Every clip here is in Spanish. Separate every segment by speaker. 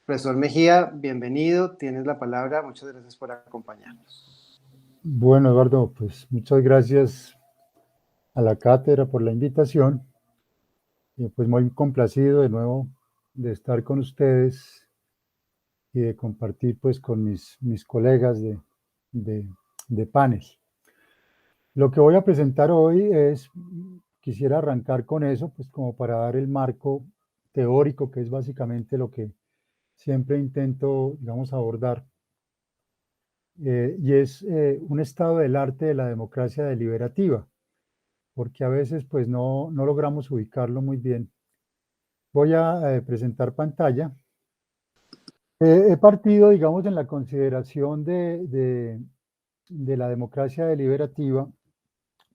Speaker 1: Profesor Mejía, bienvenido, tienes la palabra, muchas gracias por acompañarnos.
Speaker 2: Bueno, Eduardo, pues muchas gracias a la cátedra por la invitación y pues muy complacido de nuevo de estar con ustedes y de compartir pues con mis colegas de, de panel. Lo que voy a presentar hoy quisiera arrancar con eso, pues como para dar el marco teórico, que es básicamente lo que siempre intento, digamos, abordar, y es un estado del arte de la democracia deliberativa, porque a veces pues no logramos ubicarlo muy bien. Voy a presentar pantalla. He partido, digamos, en la consideración de la democracia deliberativa,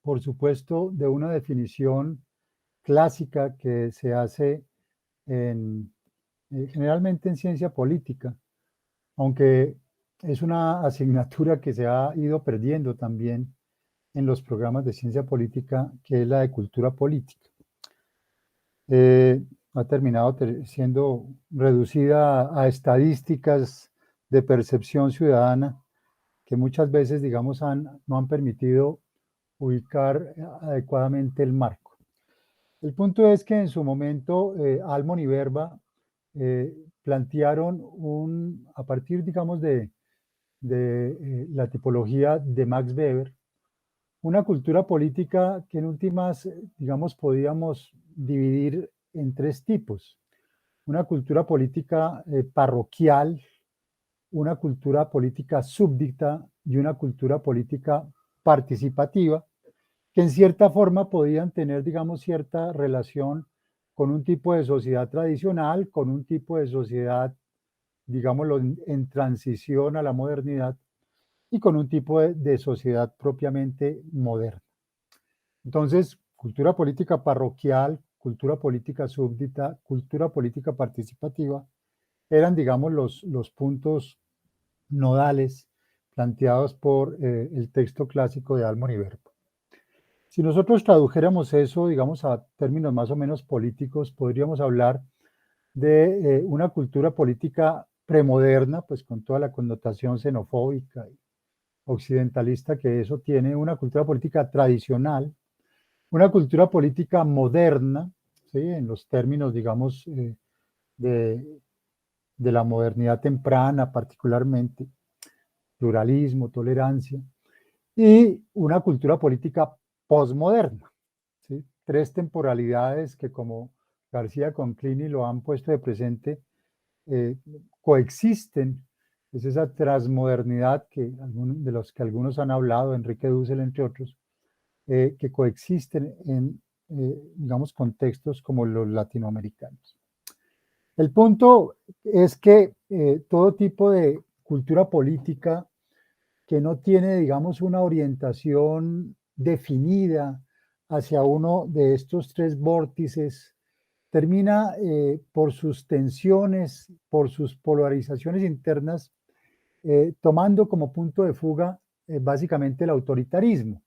Speaker 2: por supuesto, de una definición clásica que se hace generalmente en ciencia política, aunque es una asignatura que se ha ido perdiendo también en los programas de ciencia política, que es la de cultura política. Ha terminado siendo reducida a estadísticas de percepción ciudadana que muchas veces, digamos, no han permitido ubicar adecuadamente el marco. El punto es que en su momento Almon y Verba plantearon a partir, digamos, de la tipología de Max Weber, una cultura política que en últimas, digamos, podíamos dividir en tres tipos. Una cultura política parroquial, una cultura política súbdita y una cultura política participativa, que en cierta forma podían tener, digamos, cierta relación con un tipo de sociedad tradicional, con un tipo de sociedad, digámoslo, en transición a la modernidad, y con un tipo de sociedad propiamente moderna. Entonces, cultura política parroquial, cultura política súbdita, cultura política participativa, eran, digamos, los puntos nodales planteados por el texto clásico de Almon y Verba. Si nosotros tradujéramos eso, digamos, a términos más o menos políticos, podríamos hablar de una cultura política premoderna, pues con toda la connotación xenofóbica y occidentalista que eso tiene, una cultura política tradicional, una cultura política moderna, ¿sí? En los términos, digamos, de, de la modernidad temprana particularmente, pluralismo, tolerancia, y una cultura política posmoderna, ¿sí? Tres temporalidades que, como García Conclini lo han puesto de presente, coexisten. Es esa transmodernidad de los que algunos han hablado, Enrique Dussel, entre otros, que coexisten en, digamos, contextos como los latinoamericanos. El punto es que todo tipo de cultura política que no tiene, digamos, una orientación definida hacia uno de estos tres vórtices, termina por sus tensiones, por sus polarizaciones internas, tomando como punto de fuga básicamente el autoritarismo.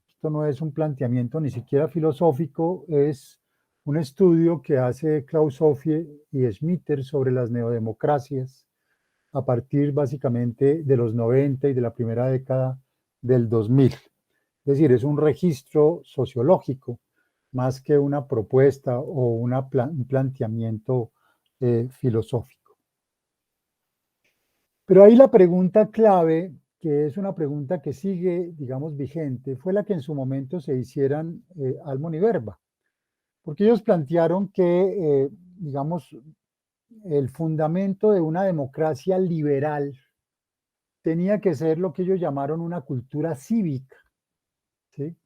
Speaker 2: Esto no es un planteamiento ni siquiera filosófico, es un estudio que hace Klaus Hofe y Schmitter sobre las neodemocracias a partir básicamente de los 90 y de la primera década del 2000. Es decir, es un registro sociológico más que una propuesta o un planteamiento filosófico. Pero ahí la pregunta clave, que es una pregunta que sigue, digamos, vigente, fue la que en su momento se hicieran Almon y Verba, porque ellos plantearon que, digamos, el fundamento de una democracia liberal tenía que ser lo que ellos llamaron una cultura cívica, ¿sí?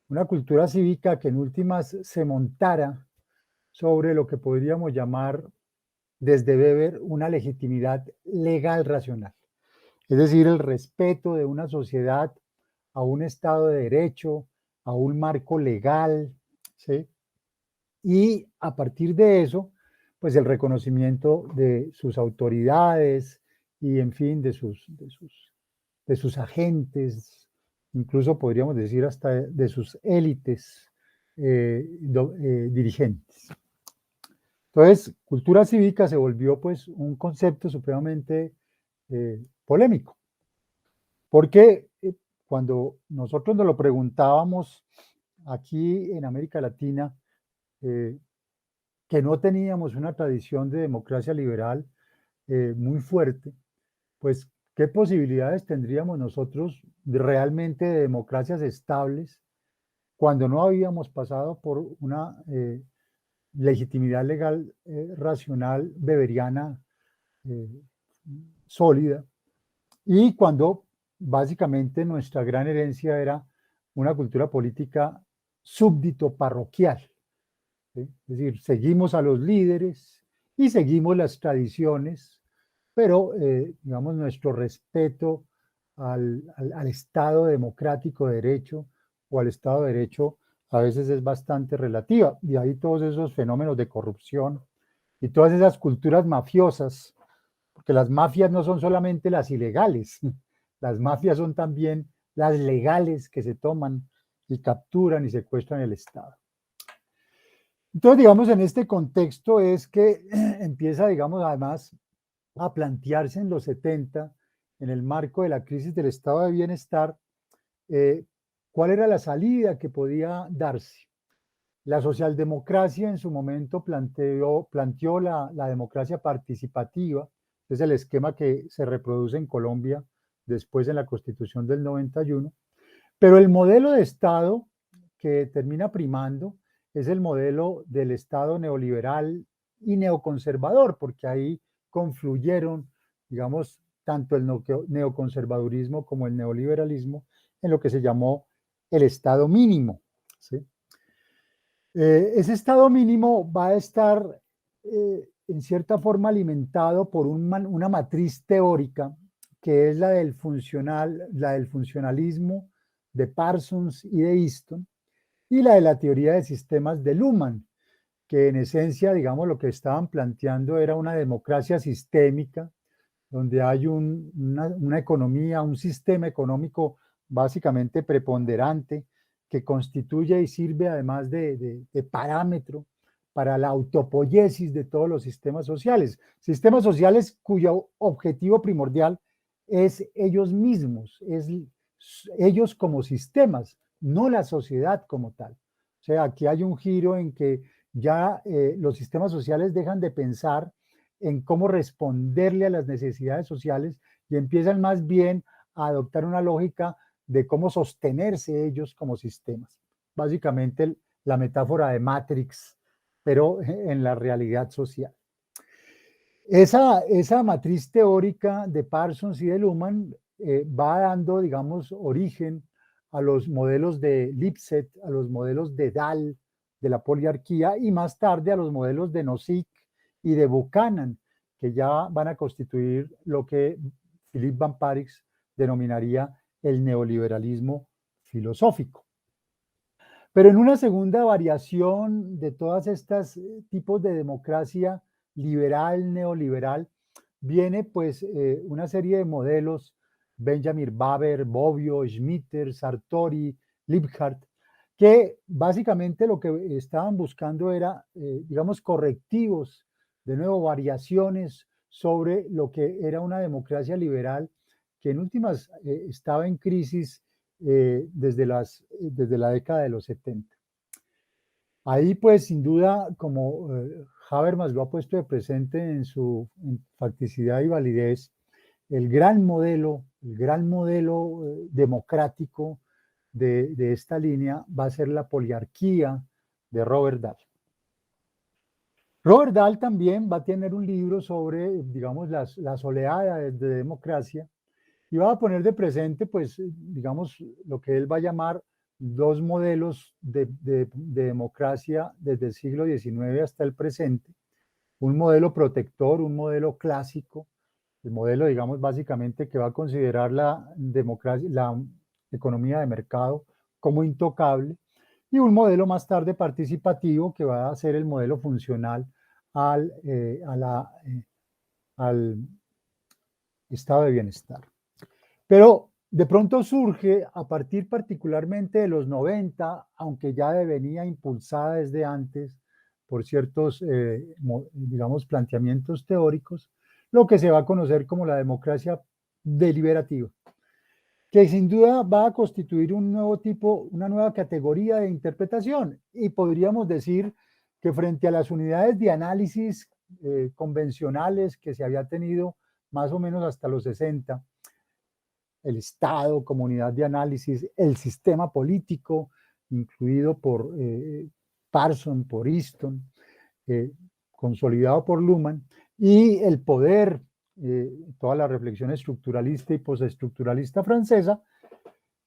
Speaker 2: Una cultura cívica que en últimas se montara sobre lo que podríamos llamar desde Weber una legitimidad legal racional. Es decir, el respeto de una sociedad a un Estado de Derecho, a un marco legal, ¿sí? Y a partir de eso, pues el reconocimiento de sus autoridades y, en fin, de sus agentes, incluso podríamos decir hasta de sus élites dirigentes. Entonces, cultura cívica se volvió pues un concepto supremamente polémico, porque cuando nosotros nos lo preguntábamos aquí en América Latina, eh, que no teníamos una tradición de democracia liberal muy fuerte, pues, ¿qué posibilidades tendríamos nosotros realmente de democracias estables cuando no habíamos pasado por una legitimidad legal racional beberiana eh, sólida y cuando básicamente nuestra gran herencia era una cultura política súbdito parroquial? ¿Sí? Es decir, seguimos a los líderes y seguimos las tradiciones, pero digamos nuestro respeto al Estado democrático de derecho o al Estado de derecho a veces es bastante relativa. Y ahí todos esos fenómenos de corrupción y todas esas culturas mafiosas, porque las mafias no son solamente las ilegales, las mafias son también las legales que se toman y capturan y secuestran el Estado. Entonces, digamos, en este contexto es que empieza, digamos, además a plantearse en los 70, en el marco de la crisis del estado de bienestar, cuál era la salida que podía darse. La socialdemocracia en su momento planteó la democracia participativa, que es el esquema que se reproduce en Colombia después en la Constitución del 91, pero el modelo de Estado que termina primando es el modelo del Estado neoliberal y neoconservador, porque ahí confluyeron, digamos, tanto el neoconservadurismo como el neoliberalismo en lo que se llamó el Estado mínimo. ¿Sí? Ese Estado mínimo va a estar en cierta forma alimentado por una matriz teórica que es la del funcionalismo de Parsons y de Easton, y la de la teoría de sistemas de Luhmann, que en esencia, digamos, lo que estaban planteando era una democracia sistémica, donde hay una economía, un sistema económico básicamente preponderante, que constituye y sirve además de parámetro para la autopoiesis de todos los sistemas sociales cuyo objetivo primordial es ellos mismos, es ellos como sistemas, no la sociedad como tal. O sea, aquí hay un giro en que ya los sistemas sociales dejan de pensar en cómo responderle a las necesidades sociales y empiezan más bien a adoptar una lógica de cómo sostenerse ellos como sistemas. Básicamente la metáfora de Matrix, pero en la realidad social. Esa matriz teórica de Parsons y de Luhmann va dando, digamos, origen a los modelos de Lipset, a los modelos de Dahl, de la poliarquía, y más tarde a los modelos de Nozick y de Buchanan, que ya van a constituir lo que Philippe Van Parijs denominaría el neoliberalismo filosófico. Pero en una segunda variación de todas estas tipos de democracia liberal, neoliberal, viene pues una serie de modelos, Benjamin Baber, Bobbio, Schmitter, Sartori, Liebhardt, que básicamente lo que estaban buscando era, digamos, correctivos, de nuevo, variaciones sobre lo que era una democracia liberal que en últimas estaba en crisis desde la década de los 70. Ahí, pues, sin duda, como Habermas lo ha puesto de presente en su facticidad y validez, el gran modelo democrático de esta línea va a ser la poliarquía de Robert Dahl. Robert Dahl también va a tener un libro sobre, digamos, las oleadas de democracia y va a poner de presente, pues, digamos, lo que él va a llamar dos modelos de democracia desde el siglo XIX hasta el presente. Un modelo protector, un modelo clásico, el modelo, digamos, básicamente que va a considerar la democracia, la economía de mercado como intocable, y un modelo más tarde participativo que va a ser el modelo funcional al, al estado de bienestar. Pero de pronto surge a partir particularmente de los 90, aunque ya venía impulsada desde antes por ciertos, digamos, planteamientos teóricos, lo que se va a conocer como la democracia deliberativa, que sin duda va a constituir un nuevo tipo, una nueva categoría de interpretación. Y podríamos decir que frente a las unidades de análisis convencionales que se había tenido más o menos hasta los 60, el Estado como unidad de análisis, el sistema político, incluido por Parson, por Easton, consolidado por Luhmann, y el poder, toda la reflexión estructuralista y postestructuralista francesa,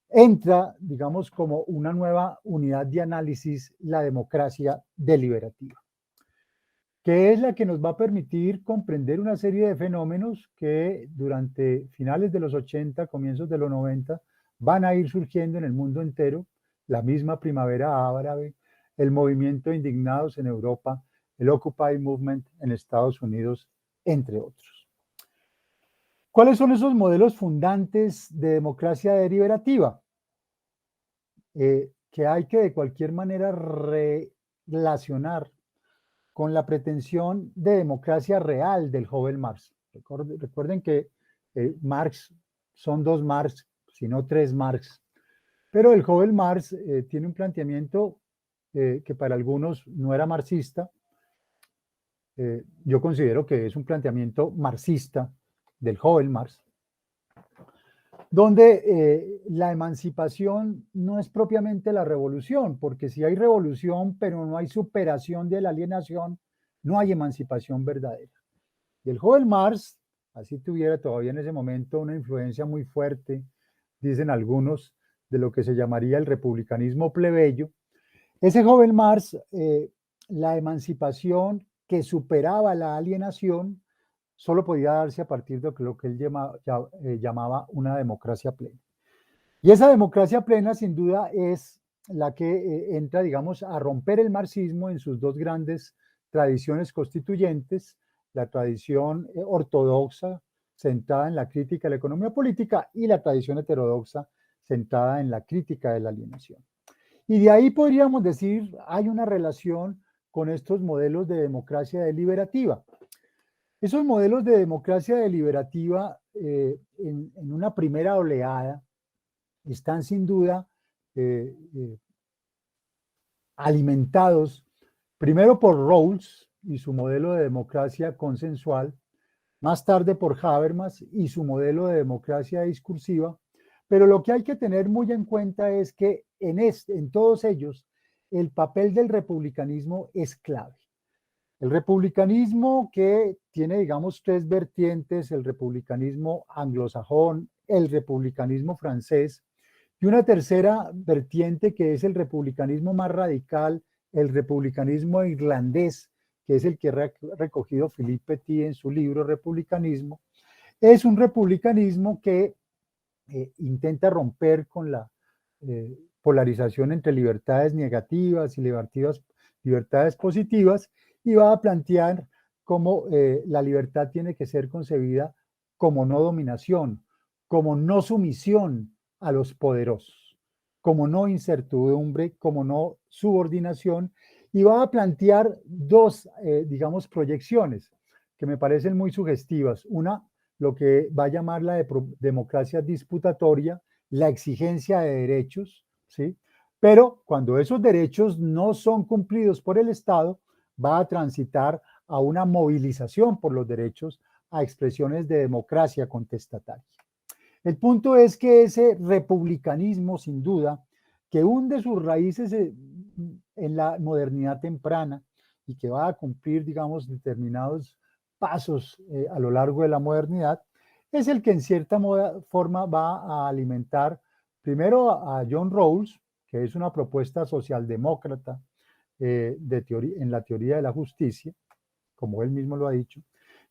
Speaker 2: entra, digamos, como una nueva unidad de análisis, la democracia deliberativa, que es la que nos va a permitir comprender una serie de fenómenos que durante finales de los 80, comienzos de los 90, van a ir surgiendo en el mundo entero, la misma primavera árabe, el movimiento de indignados en Europa, el Occupy Movement en Estados Unidos, entre otros. ¿Cuáles son esos modelos fundantes de democracia deliberativa? Que hay que de cualquier manera relacionar con la pretensión de democracia real del joven Marx. Recuerden que Marx, son dos Marx, sino tres Marx, pero el joven Marx tiene un planteamiento que para algunos no era marxista. Yo considero que es un planteamiento marxista del joven Marx, donde la emancipación no es propiamente la revolución, porque si hay revolución pero no hay superación de la alienación, no hay emancipación verdadera. Y el joven Marx, así tuviera todavía en ese momento una influencia muy fuerte, dicen algunos, de lo que se llamaría el republicanismo plebeyo, ese joven Marx, la emancipación que superaba la alienación, solo podía darse a partir de lo que él llamaba una democracia plena. Y esa democracia plena, sin duda, es la que entra, digamos, a romper el marxismo en sus dos grandes tradiciones constituyentes, la tradición ortodoxa, centrada en la crítica de la economía política, y la tradición heterodoxa, centrada en la crítica de la alienación. Y de ahí podríamos decir, hay una relación con estos modelos de democracia deliberativa. Esos modelos de democracia deliberativa, en una primera oleada, están sin duda alimentados primero por Rawls y su modelo de democracia consensual, más tarde por Habermas y su modelo de democracia discursiva, pero lo que hay que tener muy en cuenta es que en todos ellos el papel del republicanismo es clave. El republicanismo que tiene, digamos, tres vertientes: el republicanismo anglosajón, el republicanismo francés y una tercera vertiente que es el republicanismo más radical, el republicanismo irlandés, que es el que ha recogido Philippe Petit en su libro Republicanismo. Es un republicanismo que intenta romper con la polarización entre libertades negativas y libertades positivas, y va a plantear cómo la libertad tiene que ser concebida como no dominación, como no sumisión a los poderosos, como no incertidumbre, como no subordinación, y va a plantear dos, digamos, proyecciones que me parecen muy sugestivas. Una, lo que va a llamar la democracia disputatoria, la exigencia de derechos, ¿sí? Pero cuando esos derechos no son cumplidos por el Estado, va a transitar a una movilización por los derechos, a expresiones de democracia contestataria. El punto es que ese republicanismo, sin duda, que hunde sus raíces en la modernidad temprana y que va a cumplir, digamos, determinados pasos a lo largo de la modernidad, es el que en cierta forma va a alimentar primero a John Rawls, que es una propuesta socialdemócrata en la teoría de la justicia, como él mismo lo ha dicho,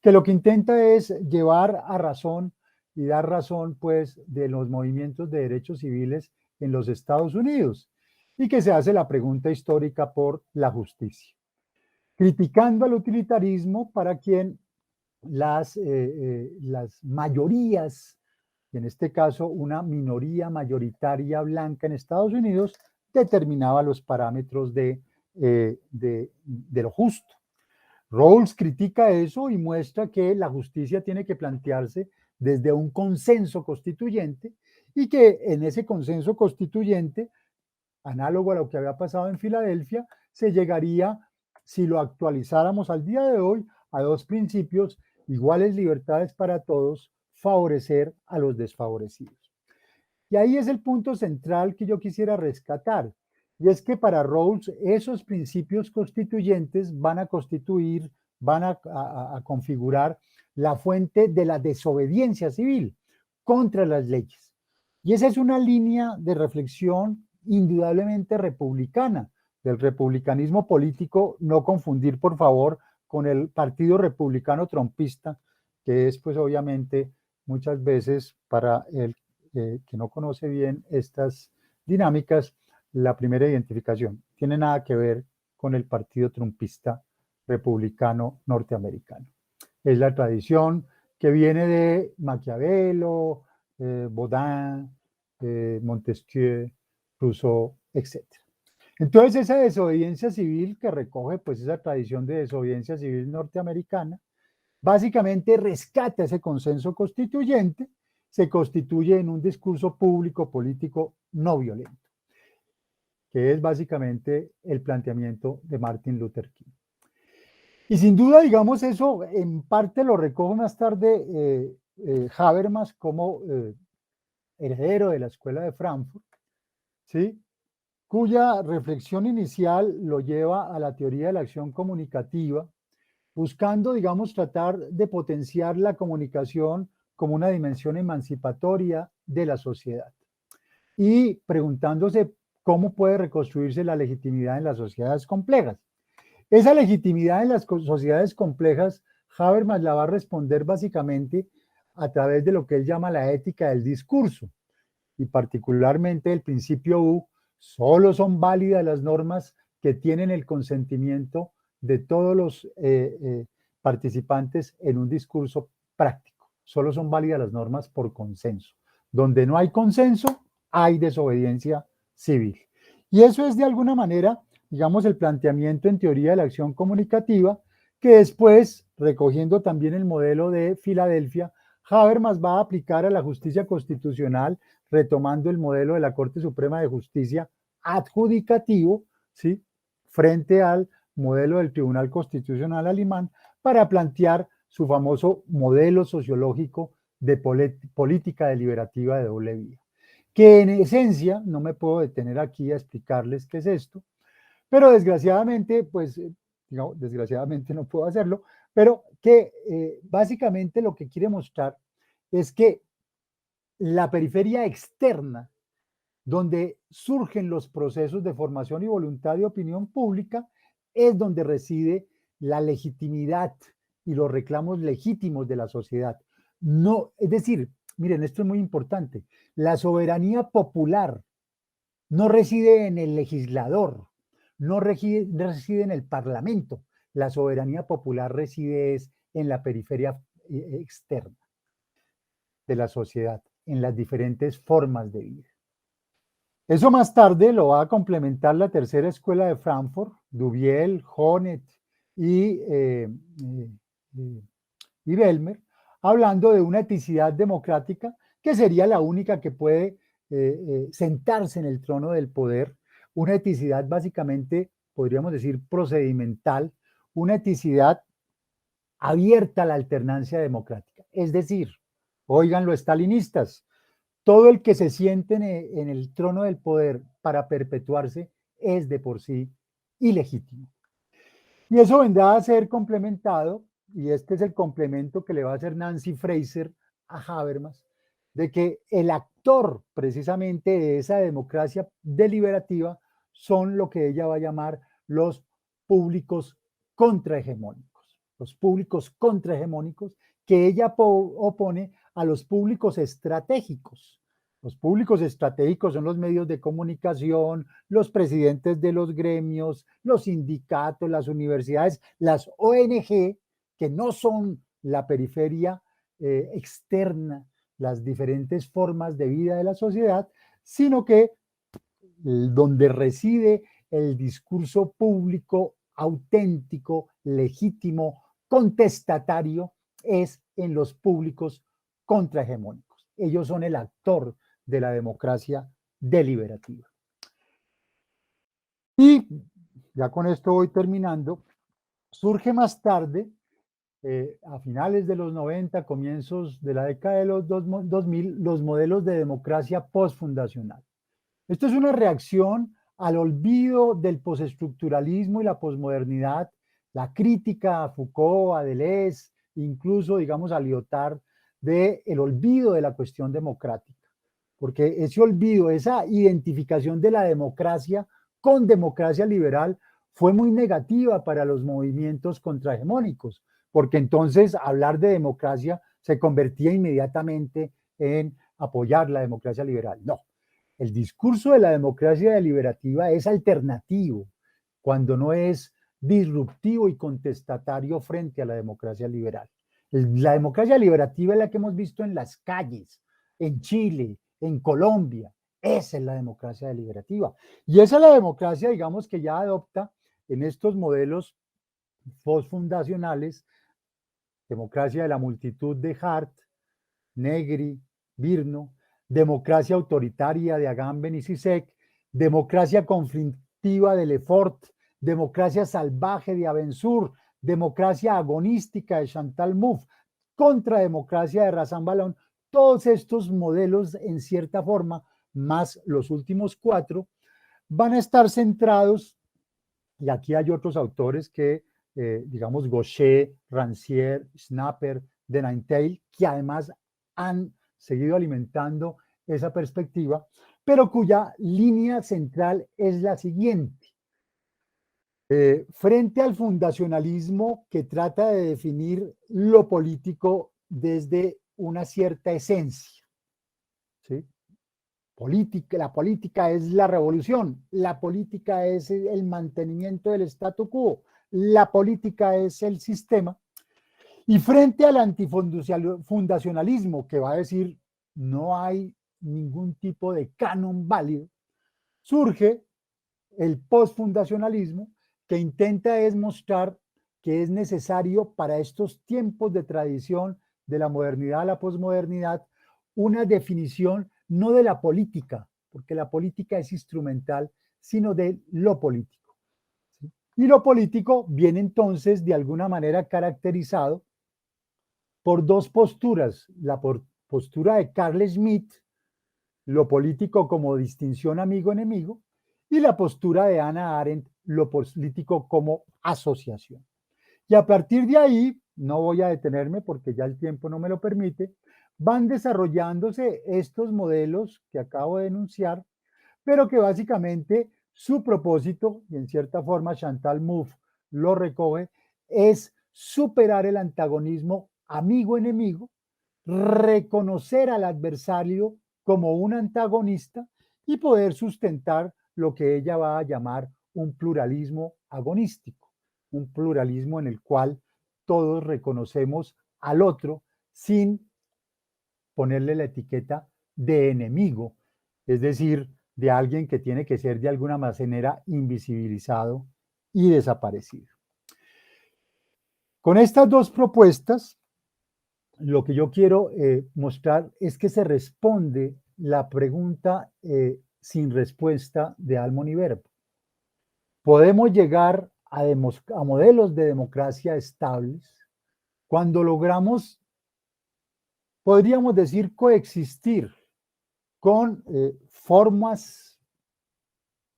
Speaker 2: que lo que intenta es llevar a razón y dar razón, pues, de los movimientos de derechos civiles en los Estados Unidos, y que se hace la pregunta histórica por la justicia, criticando al utilitarismo para quien las mayorías, en este caso una minoría mayoritaria blanca en Estados Unidos, determinaba los parámetros de de lo justo. Rawls critica eso y muestra que la justicia tiene que plantearse desde un consenso constituyente y que en ese consenso constituyente, análogo a lo que había pasado en Filadelfia, se llegaría, si lo actualizáramos al día de hoy, a dos principios: iguales libertades para todos, favorecer a los desfavorecidos. Y ahí es el punto central que yo quisiera rescatar, y es que para Rawls esos principios constituyentes van a constituir, van a configurar la fuente de la desobediencia civil contra las leyes. Y esa es una línea de reflexión indudablemente republicana, del republicanismo político, no confundir por favor con el Partido Republicano Trumpista, que es pues obviamente muchas veces para el que no conoce bien estas dinámicas, la primera identificación. Tiene nada que ver con el Partido Trumpista republicano norteamericano. Es la tradición que viene de Maquiavelo, Baudin, Montesquieu, Rousseau, etc. Entonces esa desobediencia civil que recoge pues esa tradición de desobediencia civil norteamericana, básicamente rescata ese consenso constituyente, se constituye en un discurso público político no violento, que es básicamente el planteamiento de Martin Luther King. Y sin duda, digamos, eso en parte lo recoge más tarde Habermas como heredero de la Escuela de Frankfurt, ¿sí?, cuya reflexión inicial lo lleva a la teoría de la acción comunicativa, buscando, digamos, tratar de potenciar la comunicación como una dimensión emancipatoria de la sociedad y preguntándose cómo puede reconstruirse la legitimidad en las sociedades complejas. Esa legitimidad en las sociedades complejas, Habermas la va a responder básicamente a través de lo que él llama la ética del discurso, y particularmente el principio U: solo son válidas las normas que tienen el consentimiento de todos los participantes en un discurso práctico. Solo son válidas las normas por consenso. Donde no hay consenso, hay desobediencia civil. Y eso es de alguna manera, digamos, el planteamiento en teoría de la acción comunicativa, que después, recogiendo también el modelo de Filadelfia, Habermas va a aplicar a la justicia constitucional, retomando el modelo de la Corte Suprema de Justicia adjudicativo, ¿sí?, frente al modelo del Tribunal Constitucional alemán, para plantear su famoso modelo sociológico de política deliberativa de doble vía, que en esencia, no me puedo detener aquí a explicarles qué es esto, pero desgraciadamente, pues, digamos, desgraciadamente no puedo hacerlo, pero que básicamente lo que quiere mostrar es que la periferia externa, donde surgen los procesos de formación y voluntad de opinión pública, es donde reside la legitimidad y los reclamos legítimos de la sociedad. No, es decir, miren, esto es muy importante, la soberanía popular no reside en el legislador, no reside en el parlamento, la soberanía popular reside en la periferia externa de la sociedad, en las diferentes formas de vida. Eso más tarde lo va a complementar la tercera escuela de Frankfurt, Dubiel, Honneth y Bellmer, hablando de una eticidad democrática que sería la única que puede sentarse en el trono del poder, una eticidad básicamente, podríamos decir, procedimental, una eticidad abierta a la alternancia democrática. Es decir, oigan los estalinistas, todo el que se siente en el trono del poder para perpetuarse es de por sí ilegítimo. Y eso vendrá a ser complementado, y este es el complemento que le va a hacer Nancy Fraser a Habermas, de que el actor precisamente de esa democracia deliberativa son lo que ella va a llamar los públicos contrahegemónicos. Los públicos contrahegemónicos que ella opone a los públicos estratégicos. Los públicos estratégicos son los medios de comunicación, los presidentes de los gremios, los sindicatos, las universidades, las ONG, que no son la periferia externa, las diferentes formas de vida de la sociedad, sino que donde reside el discurso público auténtico, legítimo, contestatario, es en los públicos contrahegemónicos. Ellos son el actor de la democracia deliberativa. Y ya con esto voy terminando. Surge más tarde, a finales de los 90, comienzos de la década de los 2000, los modelos de democracia postfundacional. Esto es una reacción al olvido del postestructuralismo y la posmodernidad, la crítica a Foucault, a Deleuze, incluso, digamos, a Lyotard, del olvido de la cuestión democrática. Porque ese olvido, esa identificación de la democracia con democracia liberal fue muy negativa para los movimientos contrahegemónicos, porque entonces hablar de democracia se convertía inmediatamente en apoyar la democracia liberal. No, el discurso de la democracia deliberativa es alternativo cuando no es disruptivo y contestatario frente a la democracia liberal. La democracia liberativa es la que hemos visto en las calles, en Chile, en Colombia. Esa es la democracia deliberativa. Y esa es la democracia, digamos, que ya adopta en estos modelos postfundacionales, democracia de la multitud de Hart, Negri, Virno, democracia autoritaria de Agamben y Zizek, democracia conflictiva de Lefort, democracia salvaje de Abençour, democracia agonística de Chantal Mouffe, contrademocracia de Razan Ballon. Todos estos modelos, en cierta forma, más los últimos 4, van a estar centrados, y aquí hay otros autores que, digamos, Gaucher, Rancière, Schnapper, de Nanterre, que además han seguido alimentando esa perspectiva, pero cuya línea central es la siguiente. Frente al fundacionalismo que trata de definir lo político desde una cierta esencia, ¿sí? La política es la revolución, la política es el mantenimiento del statu quo, la política es el sistema. Y frente al antifundacionalismo, que va a decir no hay ningún tipo de canon válido, surge el postfundacionalismo, que intenta mostrar que es necesario para estos tiempos de tradición de la modernidad a la posmodernidad una definición no de la política, porque la política es instrumental, sino de lo político. ¿Sí? Y lo político viene entonces de alguna manera caracterizado por 2 posturas, la postura de Carl Schmitt, lo político como distinción amigo-enemigo, y la postura de Hannah Arendt, lo político como asociación. Y a partir de ahí, no voy a detenerme porque ya el tiempo no me lo permite, van desarrollándose estos modelos que acabo de enunciar, pero que básicamente su propósito, y en cierta forma Chantal Mouffe lo recoge, es superar el antagonismo amigo-enemigo, reconocer al adversario como un antagonista y poder sustentar lo que ella va a llamar un pluralismo agonístico, un pluralismo en el cual todos reconocemos al otro sin ponerle la etiqueta de enemigo, es decir, de alguien que tiene que ser de alguna manera invisibilizado y desaparecido. Con estas 2 propuestas, lo que yo quiero mostrar es que se responde la pregunta sin respuesta de Almon y Verbo. Podemos llegar a modelos de democracia estables cuando logramos, podríamos decir, coexistir con formas,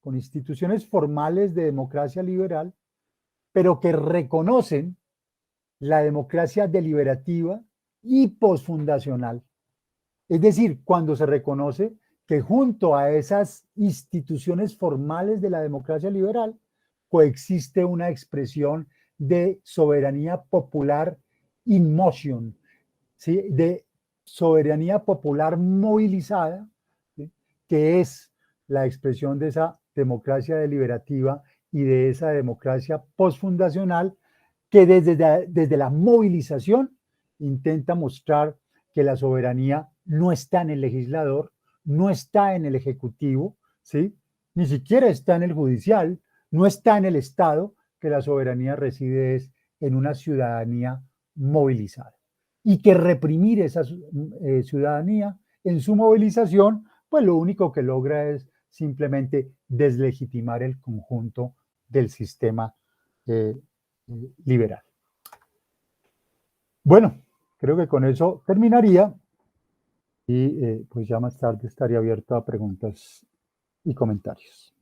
Speaker 2: con instituciones formales de democracia liberal, pero que reconocen la democracia deliberativa y posfundacional. Es decir, cuando se reconoce que junto a esas instituciones formales de la democracia liberal coexiste una expresión de soberanía popular in motion, ¿sí? De soberanía popular movilizada, ¿sí? Que es la expresión de esa democracia deliberativa y de esa democracia postfundacional que desde la movilización intenta mostrar que la soberanía no está en el legislador, no está en el ejecutivo, ¿sí? Ni siquiera está en el judicial, no está en el Estado, que la soberanía reside es en una ciudadanía movilizada. Y que reprimir esa ciudadanía en su movilización, pues lo único que logra es simplemente deslegitimar el conjunto del sistema liberal. Bueno, creo que con eso terminaría y pues ya más tarde estaría abierto a preguntas y comentarios.